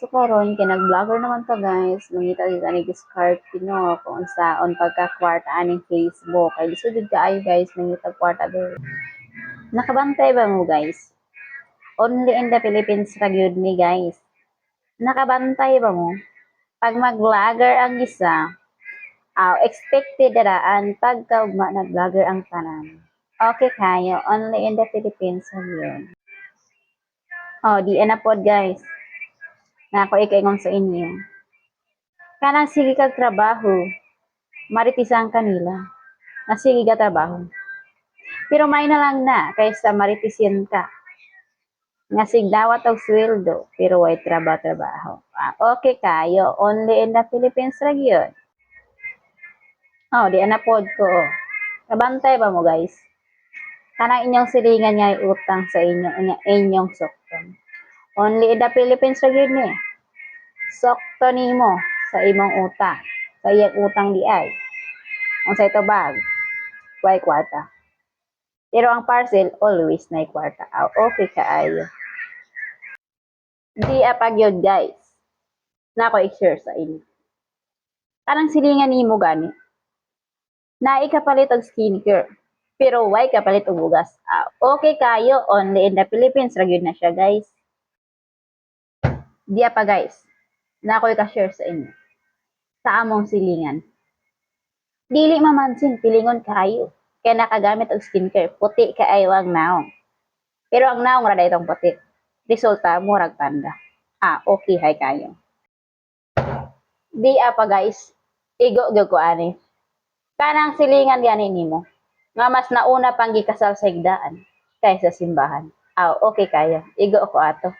So karon kay nag-vlogger naman ta guys, mangita dito ni discard kino kung saon pagka-kwarta aning Facebook. Kay lisod kaayo guys, mangita kwarta do. Nakabantay ba mo guys? Only in the Philippines ra gyud ni guys. Nakabantay ba mo? Pag mag-vlogger ang isa, expected daraan pagkaugma nag-vlogger ang tanan. Okay kayo, only in the Philippines ra yun. Di na pod guys. Na ako ikaingon sa inyo. Kanang sige kag trabaho, maritisan kanila. Na sige ka trabaho. Pero may na lang na kaysa maritisin ka. Nga sigdawat og sweldo, pero way trabaho. Okay kayo, only in the Philippines ra gyud. Di na pod ko. Kabantay ba mo guys? Kanang inyong silingan nga utang sa inyong sokton. Only in the Philippines ra gyud ni. Sokto nimo sa imong utang. Sa iyang utang di ay. Unsa ito bag? Way kwarta. Pero ang parcel always na kwarta. Okay kaayo. Di apag yun guys. Na ako i-share sa inyo. Kanang silingan nimo gani. Na ikapalit og skincare. Pero why kapalit og bugas? Okay kayo, only in the Philippines ra gyud na siya guys. Di pa guys. Na ako i-share sa inyo. Sa among silingan. Dili mamansin pilingon kayo. Kaya nakagamit og skincare, puti kaayo ang naong. Pero ang naong ra daytong puti. Resulta murag panda. Okay hay kayo. Di pa guys. Igo gyud ko ani. Kanang silingan gani nimo. Nga mas nauna pang gikasal sa higdaan kaysa simbahan. Okay kayo. Igo ko ato.